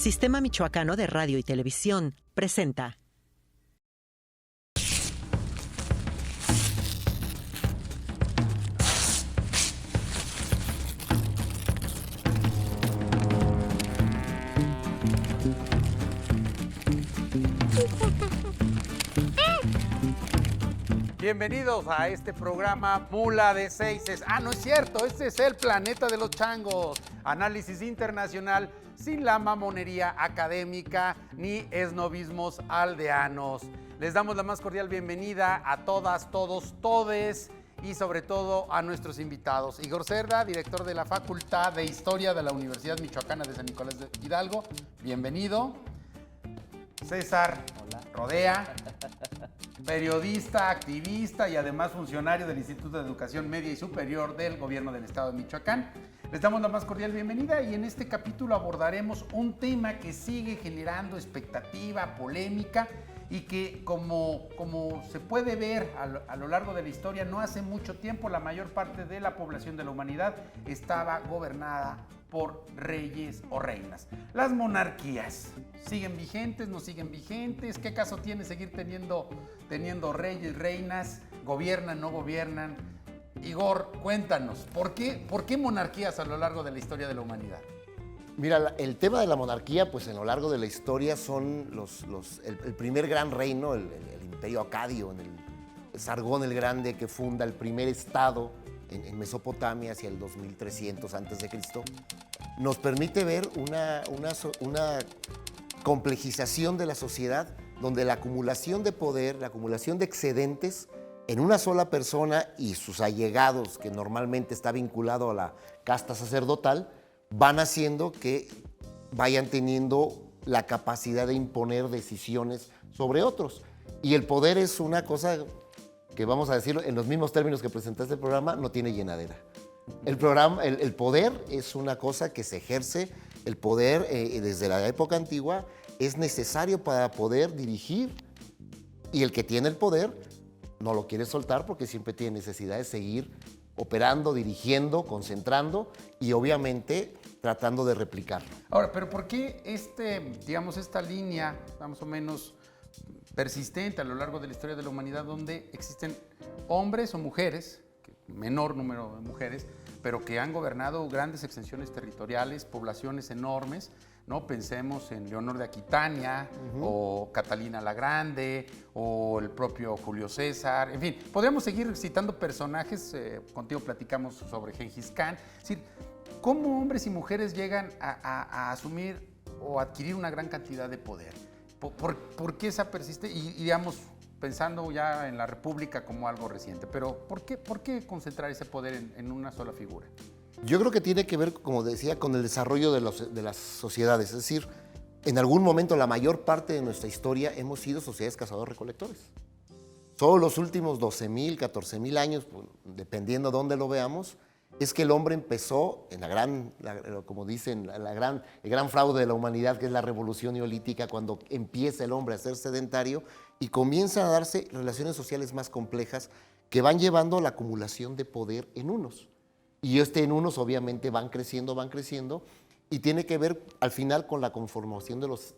Sistema Michoacano de Radio y Televisión presenta. Bienvenidos a este programa Mula de Seises. No es cierto, este es el planeta de los changos. Análisis internacional sin la mamonería académica ni esnovismos aldeanos. Les damos la más cordial bienvenida a todas, todos, todes y sobre todo a nuestros invitados. Igor Cerda, director de la Facultad de Historia de la Universidad Michoacana de San Nicolás de Hidalgo. Bienvenido. César Rodea, periodista, activista y además funcionario del Instituto de Educación Media y Superior del Gobierno del Estado de Michoacán. Les damos la más cordial bienvenida y en este capítulo abordaremos un tema que sigue generando expectativa, polémica y que como se puede ver a lo largo de la historia, no hace mucho tiempo la mayor parte de la población de la humanidad estaba gobernada por reyes o reinas. Las monarquías, ¿siguen vigentes? ¿No siguen vigentes? ¿Qué caso tiene seguir teniendo reyes, reinas? ¿Gobiernan, no gobiernan? Igor, cuéntanos, ¿por qué monarquías a lo largo de la historia de la humanidad? Mira, el tema de la monarquía, pues en lo largo de la historia son el primer gran reino, el imperio acadio, en el Sargón el Grande, que funda el primer estado en Mesopotamia hacia el 2300 a.C., nos permite ver una complejización de la sociedad donde la acumulación de poder, la acumulación de excedentes en una sola persona y sus allegados, que normalmente está vinculado a la casta sacerdotal, van haciendo que vayan teniendo la capacidad de imponer decisiones sobre otros. Y el poder es una cosa que, vamos a decirlo en los mismos términos que presentaste el programa, no tiene llenadera. El poder es una cosa que se ejerce, el poder desde la época antigua es necesario para poder dirigir, y el que tiene el poder no lo quiere soltar porque siempre tiene necesidad de seguir operando, dirigiendo, concentrando y obviamente tratando de replicarlo. Ahora, pero ¿por qué esta línea más o menos persistente a lo largo de la historia de la humanidad donde existen hombres o mujeres, menor número de mujeres, pero que han gobernado grandes extensiones territoriales, poblaciones enormes, ¿no? Pensemos en Leonor de Aquitania, o Catalina la Grande, o el propio Julio César, en fin, podríamos seguir citando personajes, contigo platicamos sobre Gengis Khan, es decir, ¿cómo hombres y mujeres llegan a asumir o adquirir una gran cantidad de poder? ¿Por qué esa persiste? Y digamos, pensando ya en la República como algo reciente, pero ¿por qué concentrar ese poder en una sola figura? Yo creo que tiene que ver, como decía, con el desarrollo de las sociedades. Es decir, en algún momento, la mayor parte de nuestra historia hemos sido sociedades cazadores-recolectores. Solo los últimos 12,000, 14,000 años, dependiendo de dónde lo veamos, es que el hombre empezó en como dicen, el gran fraude de la humanidad, que es la revolución neolítica, cuando empieza el hombre a ser sedentario y comienzan a darse relaciones sociales más complejas que van llevando a la acumulación de poder en unos. Y en unos obviamente van creciendo y tiene que ver al final con la conformación de las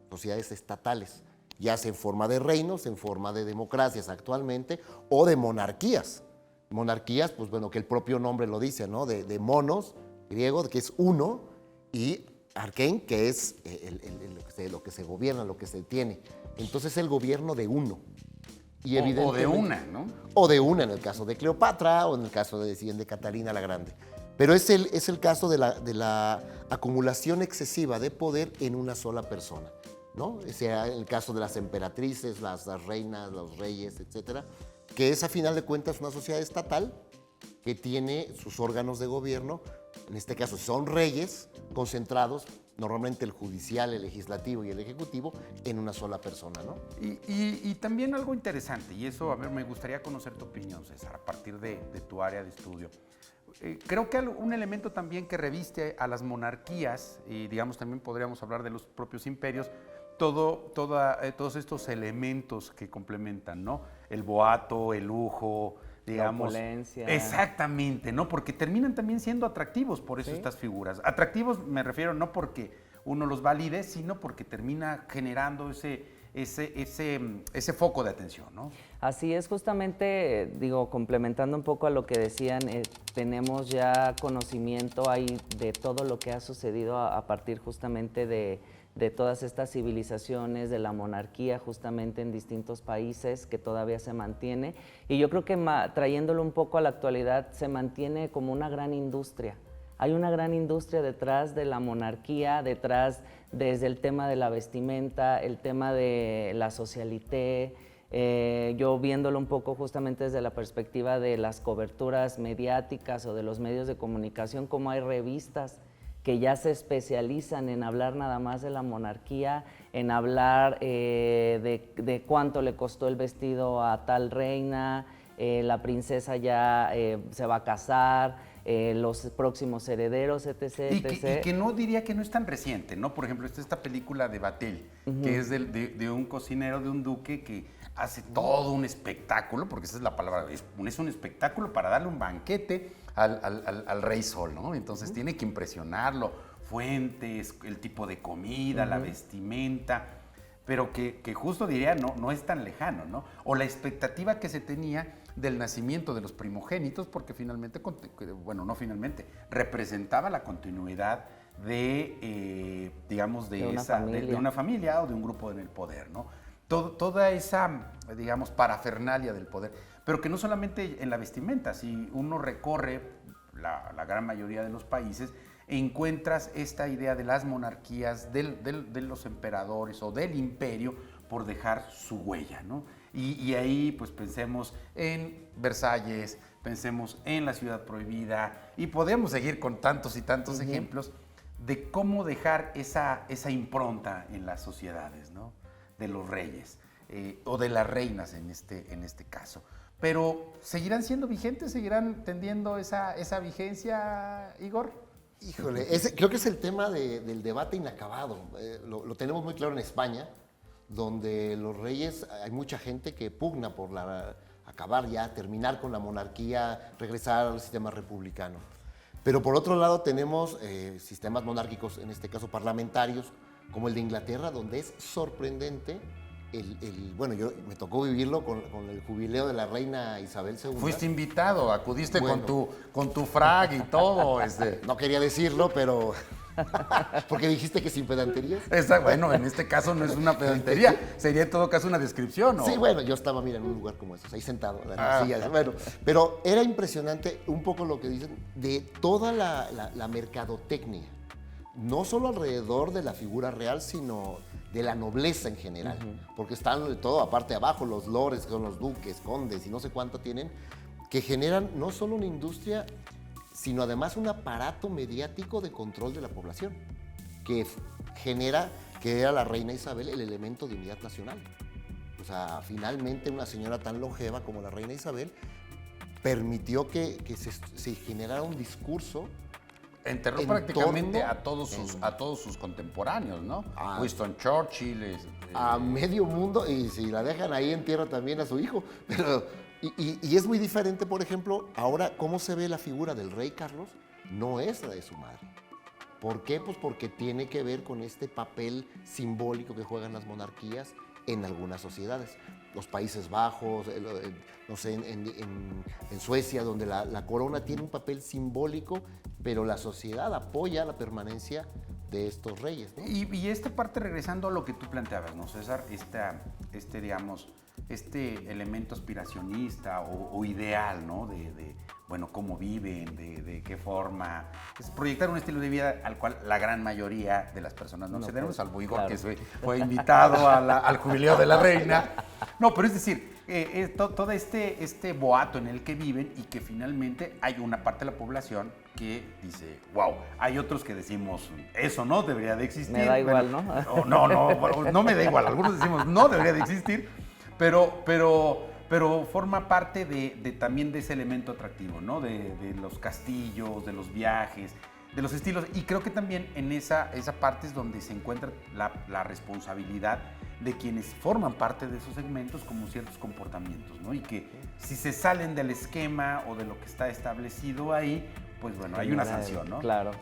sociedades estatales, ya sea en forma de reinos, en forma de democracias actualmente o de monarquías. Monarquías, pues bueno, que el propio nombre lo dice, ¿no? De monos, griego, que es uno, y arkein, que es lo que se gobierna, lo que se tiene. Entonces el gobierno de uno. Y o de una, ¿no? O de una, en el caso de Cleopatra o en el caso de Catalina la Grande. Pero es el caso de la acumulación excesiva de poder en una sola persona, ¿no? Sea el caso de las emperatrices, las reinas, los reyes, etcétera, que es a final de cuentas una sociedad estatal que tiene sus órganos de gobierno, en este caso son reyes concentrados, normalmente el judicial, el legislativo y el ejecutivo, en una sola persona, ¿no? Y también algo interesante, y eso, a ver, me gustaría conocer tu opinión, César, a partir de tu área de estudio. Creo que un elemento también que reviste a las monarquías, y digamos también podríamos hablar de los propios imperios, todos estos elementos que complementan, ¿no? El boato, el lujo, digamos. La opulencia. Exactamente, ¿no? Porque terminan también siendo atractivos por eso estas figuras. Atractivos me refiero no porque uno los valide, sino porque termina generando ese foco de atención, ¿no? Así es, justamente, digo, complementando un poco a lo que decían, tenemos ya conocimiento ahí de todo lo que ha sucedido a partir justamente de todas estas civilizaciones, de la monarquía justamente en distintos países que todavía se mantiene. Y yo creo que trayéndolo un poco a la actualidad, se mantiene como una gran industria. Hay una gran industria detrás de la monarquía, detrás desde el tema de la vestimenta, el tema de la socialité, yo viéndolo un poco justamente desde la perspectiva de las coberturas mediáticas o de los medios de comunicación, como hay revistas que ya se especializan en hablar nada más de la monarquía, en hablar de cuánto le costó el vestido a tal reina, la princesa ya se va a casar, los próximos herederos, etc. Y que no diría que no es tan reciente, ¿no? Por ejemplo, está esta película de Vatel, que es de un cocinero, de un duque que hace todo un espectáculo, porque esa es la palabra, es un espectáculo para darle un banquete al rey Sol, ¿no? Entonces tiene que impresionarlo, fuentes, el tipo de comida, la vestimenta, pero que justo diría no es tan lejano, ¿no? O la expectativa que se tenía del nacimiento de los primogénitos, porque finalmente, bueno, no finalmente, representaba la continuidad de, digamos, de una familia o de un grupo en el poder, ¿no? Toda esa, digamos, parafernalia del poder, pero que no solamente en la vestimenta, si uno recorre la gran mayoría de los países, encuentras esta idea de las monarquías, de los emperadores o del imperio por dejar su huella, ¿no? Y ahí pues pensemos en Versalles, pensemos en la Ciudad Prohibida y podemos seguir con tantos y tantos ejemplos de cómo dejar esa impronta en las sociedades, ¿no? De los reyes o de las reinas en este caso. Pero ¿seguirán siendo vigentes? ¿Seguirán teniendo esa vigencia, Igor? Híjole, creo que es el tema del debate inacabado. Lo tenemos muy claro en España, donde los reyes, hay mucha gente que pugna por acabar ya, terminar con la monarquía, regresar al sistema republicano. Pero por otro lado tenemos sistemas monárquicos, en este caso parlamentarios, como el de Inglaterra, donde es sorprendente bueno, me tocó vivirlo con el jubileo de la reina Isabel II. Fuiste invitado, acudiste con tu frag y todo. No quería decirlo, pero porque dijiste que sin pedanterías. Bueno, en este caso no es una pedantería, sería en todo caso una descripción, ¿no? Sí, bueno, yo estaba, mira, en un lugar como esos, ahí sentado, en las sillas. Bueno, pero era impresionante un poco lo que dicen de toda la mercadotecnia, no solo alrededor de la figura real, sino de la nobleza en general, porque están de todo, aparte abajo, los lores, que son los duques, condes y no sé cuánto tienen, que generan no solo una industria, sino además un aparato mediático de control de la población, que genera que era la reina Isabel el elemento de unidad nacional. O sea, finalmente una señora tan longeva como la reina Isabel permitió que se generara un discurso. Enterró prácticamente a todos sus contemporáneos, ¿no? Winston Churchill. A medio mundo, y si la dejan ahí entierra también a su hijo. Pero, y es muy diferente, por ejemplo, ahora cómo se ve la figura del rey Carlos, no es la de su madre. ¿Por qué? Pues porque tiene que ver con este papel simbólico que juegan las monarquías en algunas sociedades. Los Países Bajos, no sé, en Suecia, donde la corona tiene un papel simbólico, pero la sociedad apoya la permanencia de estos reyes, ¿no? Y esta parte, regresando a lo que tú planteabas, ¿no, César? Digamos, este elemento aspiracionista o ideal, ¿no? Bueno, cómo viven, de qué forma. Es proyectar un estilo de vida al cual la gran mayoría de las personas no accedemos, salvo Igor, claro, que fue invitado al jubileo de la reina. No, pero es decir, todo este boato en el que viven y que finalmente hay una parte de la población que dice, wow, hay otros que decimos, eso no debería de existir. Me da igual, ¿no? No me da igual, algunos decimos, no debería de existir, pero forma parte también de ese elemento atractivo, ¿no? De los castillos, de los viajes, de los estilos. Y creo que también en esa parte es donde se encuentra la responsabilidad de quienes forman parte de esos segmentos como ciertos comportamientos, ¿no? Y que si se salen del esquema o de lo que está establecido ahí, pues bueno, hay una sanción, ¿no? Claro.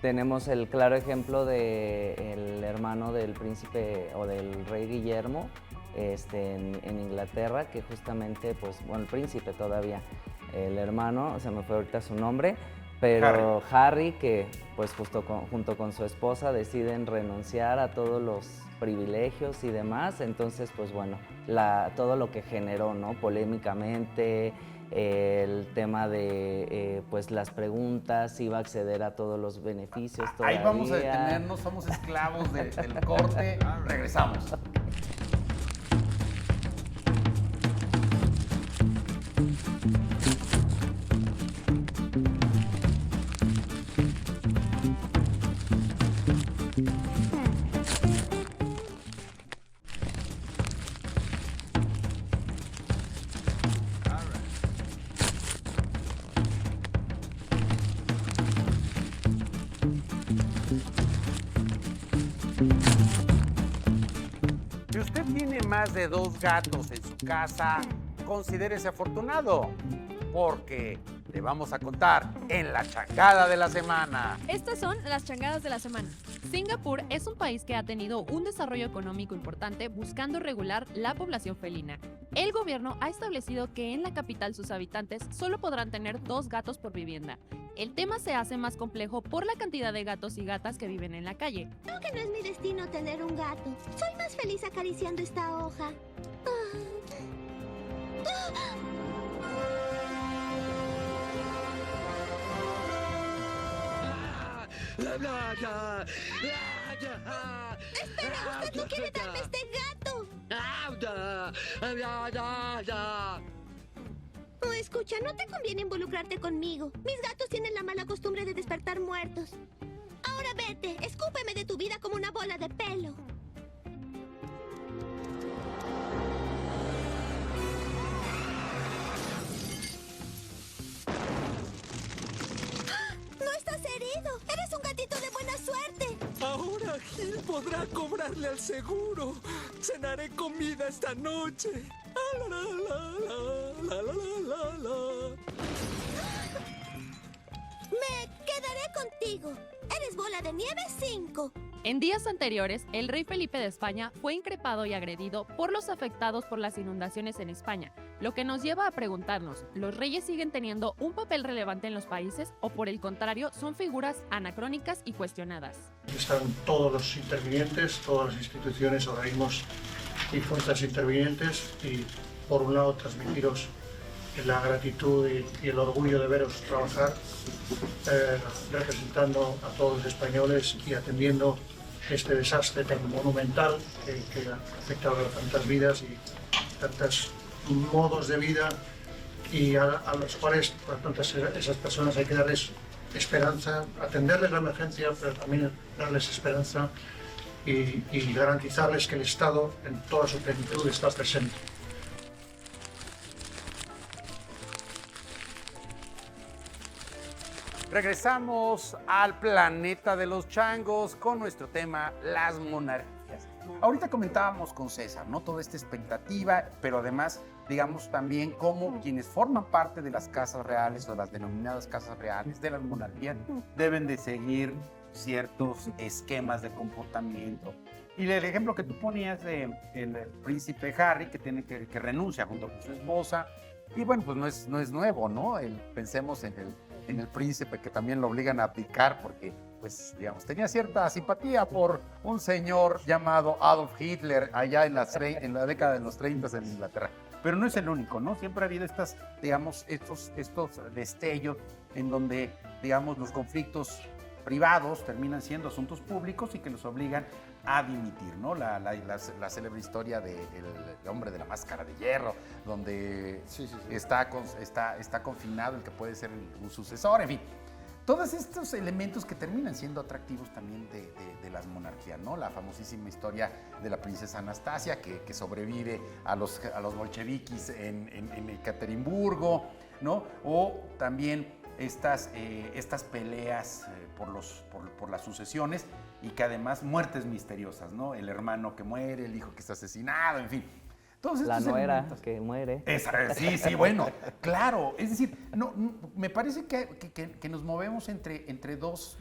Tenemos el claro ejemplo de el hermano del príncipe o del rey Guillermo en Inglaterra, que justamente, pues, bueno, el príncipe todavía, el hermano, se me fue ahorita su nombre, pero Harry, que pues junto con su esposa deciden renunciar a todos los privilegios y demás, entonces pues bueno, todo lo que generó, ¿no? Polémicamente, el tema de pues las preguntas, si iba a acceder a todos los beneficios todavía. Ahí vamos a detenernos, somos esclavos del corte, regresamos. Si usted tiene más de 2 gatos en su casa, considérese afortunado, porque le vamos a contar en la changada de la semana. Estas son las changadas de la semana. Singapur es un país que ha tenido un desarrollo económico importante buscando regular la población felina. El gobierno ha establecido que en la capital sus habitantes solo podrán tener 2 gatos por vivienda. El tema se hace más complejo por la cantidad de gatos y gatas que viven en la calle. Creo que no es mi destino tener un gato. Soy más feliz acariciando esta hoja. ¡Espera! ¡Usted no quiere darme este gato! Oh, escucha, no te conviene involucrarte conmigo. Mis gatos tienen la mala costumbre de despertar muertos. Ahora vete, escúpeme de tu vida como una bola de pelo. ¡No estás herido! ¡Eres un gatito de buena suerte! Ahora Gil podrá cobrarle al seguro. Cenaré comida esta noche. La, la, la, la, la, la, la. Me quedaré contigo. Eres bola de nieve 5. En días anteriores, el rey Felipe de España fue increpado y agredido por los afectados por las inundaciones en España, lo que nos lleva a preguntarnos, ¿los reyes siguen teniendo un papel relevante en los países o por el contrario son figuras anacrónicas y cuestionadas? Están todos los intervinientes, todas las instituciones, organismos y fuerzas intervinientes y por un lado transmitiros la gratitud y el orgullo de veros trabajar representando a todos los españoles y atendiendo este desastre tan monumental que ha afectado a tantas vidas y tantos modos de vida y a los cuales a tantas esas personas hay que darles esperanza, atenderles la emergencia, pero también darles esperanza y garantizarles que el Estado en toda su plenitud está presente. Regresamos al planeta de los changos con nuestro tema, las monarquías. Ahorita comentábamos con César, ¿no? Toda esta expectativa, pero además, digamos también cómo quienes forman parte de las casas reales o las denominadas casas reales de las monarquías deben de seguir ciertos esquemas de comportamiento. Y el ejemplo que tú ponías del príncipe Harry, que tiene que renuncia junto con su esposa, y bueno, pues no es nuevo, ¿no? Pensemos en el príncipe que también lo obligan a abdicar porque, pues, digamos, tenía cierta simpatía por un señor llamado Adolf Hitler allá en la década de los 30 en Inglaterra. Pero no es el único, ¿no? Siempre ha habido estos destellos en donde, digamos, los conflictos privados terminan siendo asuntos públicos y que los obligan a dimitir, ¿no? La célebre historia del hombre de la máscara de hierro, donde está confinado el que puede ser un sucesor, en fin. Todos estos elementos que terminan siendo atractivos también de las monarquías, ¿no? La famosísima historia de la princesa Anastasia, que sobrevive a los bolcheviquis en Ekaterimburgo, ¿no? O también estas peleas por las sucesiones y que además muertes misteriosas, ¿no? El hermano que muere, el hijo que está asesinado, en fin. Todos La estos nuera elementos. que muere. Sí, bueno, claro. Es decir, me parece que nos movemos entre dos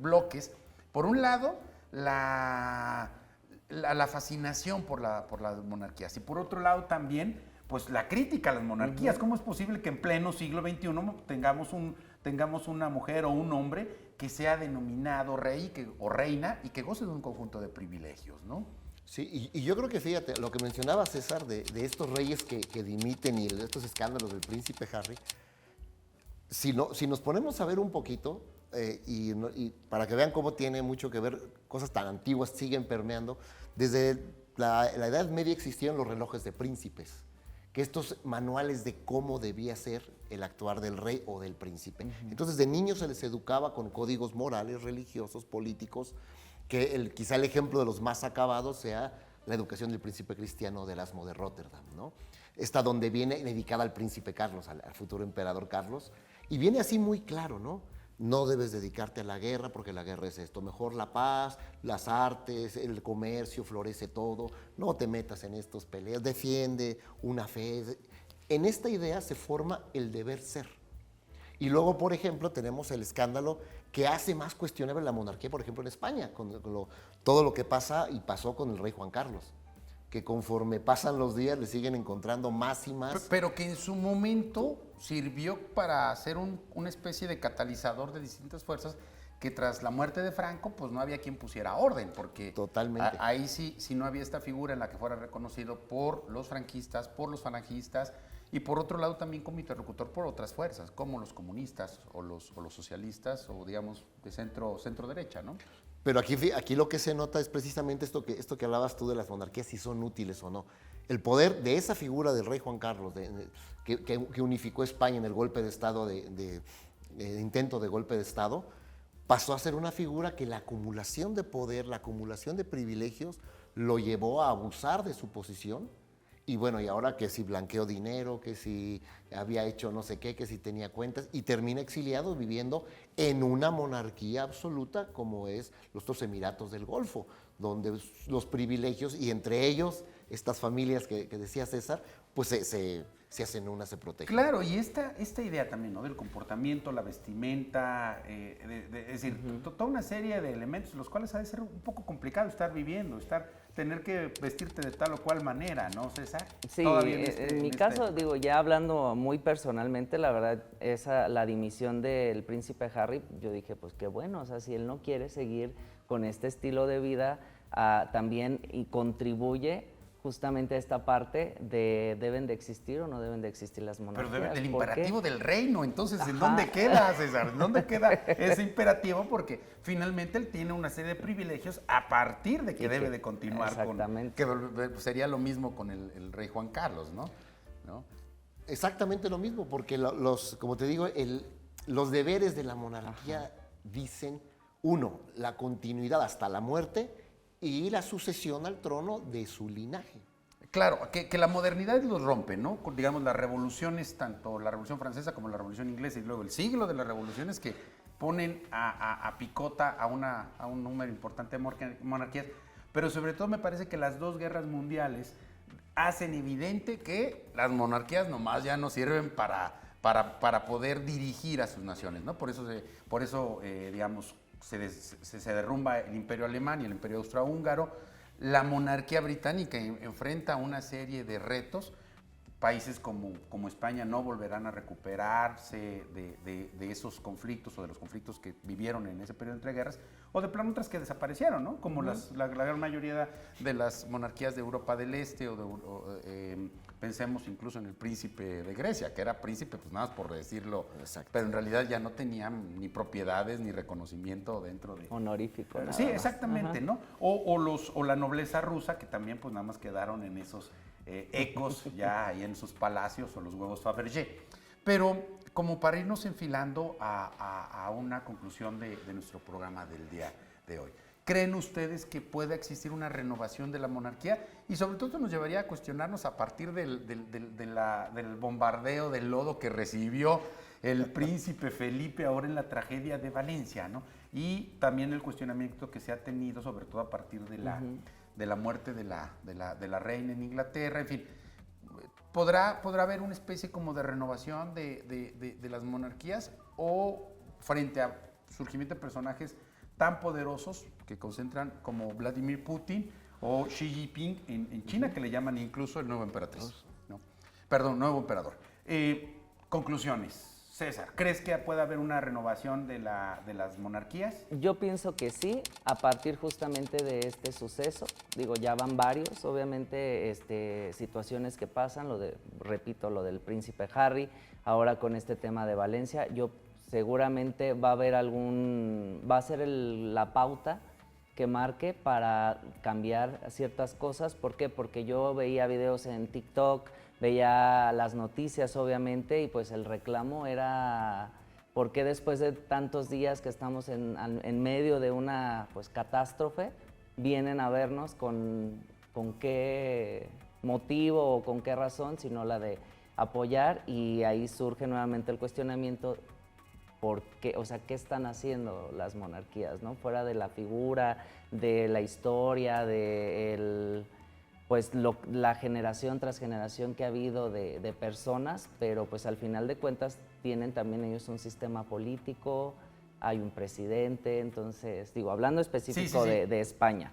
bloques. Por un lado, la fascinación por las monarquías y por otro lado también, pues la crítica a las monarquías. ¿Cómo es posible que en pleno siglo XXI tengamos una mujer o un hombre que sea denominado rey o reina y que goce de un conjunto de privilegios, ¿no? Sí, y yo creo que fíjate, lo que mencionaba César de estos reyes que dimiten y de estos escándalos del príncipe Harry, si nos ponemos a ver un poquito, y para que vean cómo tiene mucho que ver, cosas tan antiguas siguen permeando, desde la Edad Media existieron los relojes de príncipes, que estos manuales de cómo debía ser el actuar del rey o del príncipe. Entonces de niños se les educaba con códigos morales, religiosos, políticos, que quizá el ejemplo de los más acabados sea la educación del príncipe cristiano de Erasmo de Rotterdam, ¿no? Esta donde viene dedicada al príncipe Carlos, al futuro emperador Carlos, y viene así muy claro, ¿no? No debes dedicarte a la guerra porque la guerra es esto, mejor la paz, las artes, el comercio, florece todo, no te metas en estos peleas, defiende una fe. En esta idea se forma el deber ser. Y luego, por ejemplo, tenemos el escándalo que hace más cuestionable la monarquía, por ejemplo, en España, con todo lo que pasa y pasó con el rey Juan Carlos, que conforme pasan los días le siguen encontrando más y más. Pero que en su momento sirvió para ser una especie de catalizador de distintas fuerzas que tras la muerte de Franco, pues no había quien pusiera orden, porque totalmente. Ahí sí no había esta figura en la que fuera reconocido por los franquistas, por los falangistas, y por otro lado también como interlocutor por otras fuerzas, como los comunistas o los socialistas, o digamos de centro derecha, ¿no? Pero aquí lo que se nota es precisamente esto que hablabas tú de las monarquías, si son útiles o no. El poder de esa figura del rey Juan Carlos, que unificó España en el golpe de Estado, intento de golpe de Estado, pasó a ser una figura que la acumulación de poder, la acumulación de privilegios, lo llevó a abusar de su posición. Y bueno, y ahora que si blanqueó dinero, que si había hecho no sé qué, que si tenía cuentas, y termina exiliado viviendo en una monarquía absoluta como es los Emiratos del Golfo, donde los privilegios, y entre ellos estas familias que decía César, pues se hacen una, se protegen. Claro, y esta idea también, ¿no? Del comportamiento, la vestimenta, es decir, toda una serie de elementos los cuales ha de ser un poco complicado estar viviendo, tener que vestirte de tal o cual manera, ¿no, César? Sí, en mi caso, digo, ya hablando muy personalmente, la verdad, la dimisión del príncipe Harry, yo dije, pues qué bueno, o sea, si él no quiere seguir con este estilo de vida, también y contribuye justamente a esta parte de deben de existir o no deben de existir las monarquías. Pero el imperativo del reino, entonces, ¿en dónde queda, César? ¿En dónde queda ese imperativo? Porque finalmente él tiene una serie de privilegios a partir de que debe de continuar exactamente. que sería lo mismo con el rey Juan Carlos, ¿no? Exactamente lo mismo, porque como te digo, los deberes de la monarquía dicen, uno, la continuidad hasta la muerte, y la sucesión al trono de su linaje. Claro, que la modernidad los rompe, ¿no? Digamos, las revoluciones, tanto la Revolución Francesa como la Revolución Inglesa, y luego el siglo de las revoluciones que ponen a picota a un número importante de monarquías, pero sobre todo me parece que las dos guerras mundiales hacen evidente que las monarquías nomás ya no sirven para poder dirigir a sus naciones, ¿no? Por eso digamos, se derrumba el imperio alemán y el imperio austrohúngaro. La monarquía británica enfrenta una serie de retos. Países como España no volverán a recuperarse de esos conflictos o de los conflictos que vivieron en ese periodo entre guerras, o de plano otras que desaparecieron, ¿no? Como la gran mayoría de las monarquías de Europa del Este, pensemos incluso en el príncipe de Grecia, que era príncipe, pues nada más por decirlo. Exacto. Pero en realidad ya no tenía ni propiedades ni reconocimiento dentro de... Honorífico. Sí, exactamente, ¿no? O la nobleza rusa, que también pues nada más quedaron en esos ecos ya ahí en sus palacios, o los huevos Fabergé. Pero como para irnos enfilando a una conclusión de nuestro programa del día de hoy, ¿creen ustedes que pueda existir una renovación de la monarquía? Y sobre todo nos llevaría a cuestionarnos a partir del bombardeo del lodo que recibió el príncipe Felipe ahora en la tragedia de Valencia, ¿no? Y también el cuestionamiento que se ha tenido, sobre todo a partir de la muerte de la reina en Inglaterra, en fin. ¿Podrá haber una especie como de renovación de las monarquías o frente a surgimiento de personajes tan poderosos que concentran como Vladimir Putin o Xi Jinping en China, que le llaman incluso el nuevo emperatriz, ¿no? Perdón, nuevo emperador? Conclusiones. César, ¿crees que puede haber una renovación de las monarquías? Yo pienso que sí, a partir justamente de este suceso. Digo, ya van varios, obviamente, situaciones que pasan, repito, lo del príncipe Harry, ahora con este tema de Valencia. Yo seguramente va a ser la pauta que marque para cambiar ciertas cosas. ¿Por qué? Porque yo veía videos en TikTok, veía las noticias, obviamente, y pues el reclamo era ¿por qué después de tantos días que estamos en medio de una pues catástrofe vienen a vernos con qué motivo o con qué razón, sino la de apoyar? Y ahí surge nuevamente el cuestionamiento: ¿por qué? O sea, ¿qué están haciendo las monarquías, no? Fuera de la figura, de la historia, de la generación tras generación que ha habido de personas, pero pues al final de cuentas tienen también ellos un sistema político, hay un presidente. Entonces, digo, hablando específico de España,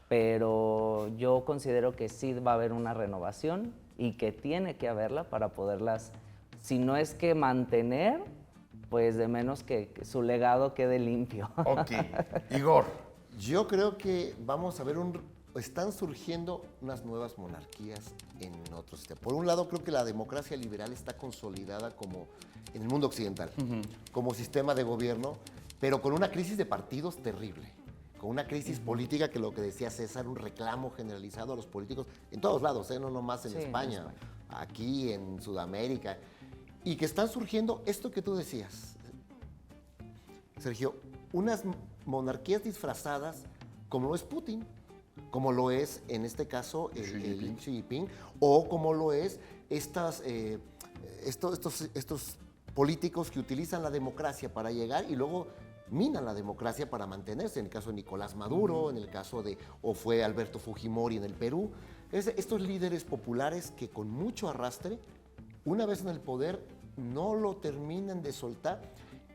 pero yo considero que sí va a haber una renovación y que tiene que haberla para poderlas, si no es que mantener, pues de menos que su legado quede limpio. Ok. Igor. Yo creo que vamos a ver están surgiendo unas nuevas monarquías en otros sistemas. Por un lado, creo que la democracia liberal está consolidada como en el mundo occidental, como sistema de gobierno, pero con una crisis de partidos terrible, con una crisis política que, lo que decía César, un reclamo generalizado a los políticos en todos lados, no nomás en España, aquí en Sudamérica, y que están surgiendo esto que tú decías, Sergio, unas monarquías disfrazadas como lo es Putin, como lo es en este caso Xi Jinping, o como lo es estos políticos que utilizan la democracia para llegar y luego minan la democracia para mantenerse, en el caso de Nicolás Maduro, en el caso o fue Alberto Fujimori en el Perú. Estos líderes populares que con mucho arrastre, una vez en el poder, no lo terminan de soltar.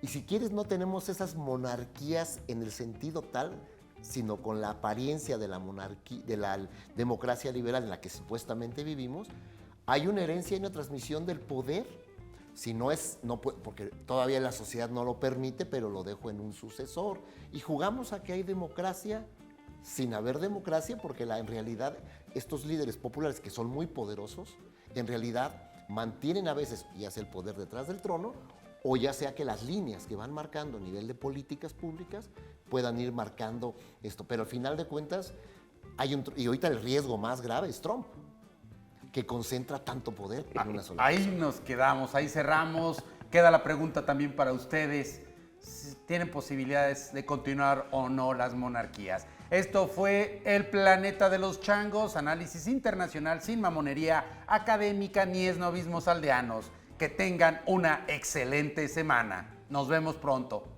Y si quieres, no tenemos esas monarquías en el sentido tal, sino con la apariencia de la monarquía, de la democracia liberal en la que supuestamente vivimos. Hay una herencia y una transmisión del poder, porque todavía la sociedad no lo permite, pero lo dejo en un sucesor. Y jugamos a que hay democracia sin haber democracia, porque en realidad estos líderes populares, que son muy poderosos, en realidad mantienen a veces ya sea el poder detrás del trono, o ya sea que las líneas que van marcando a nivel de políticas públicas puedan ir marcando esto. Pero al final de cuentas, y ahorita el riesgo más grave es Trump, que concentra tanto poder en una sola Ahí persona. nos quedamos, ahí cerramos. Queda la pregunta también para ustedes: ¿tienen posibilidades de continuar o no las monarquías? Esto fue El Planeta de los Changos, análisis internacional sin mamonería académica ni esnovismos aldeanos. Que tengan una excelente semana. Nos vemos pronto.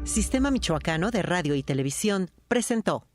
Sistema Michoacano de Radio y Televisión presentó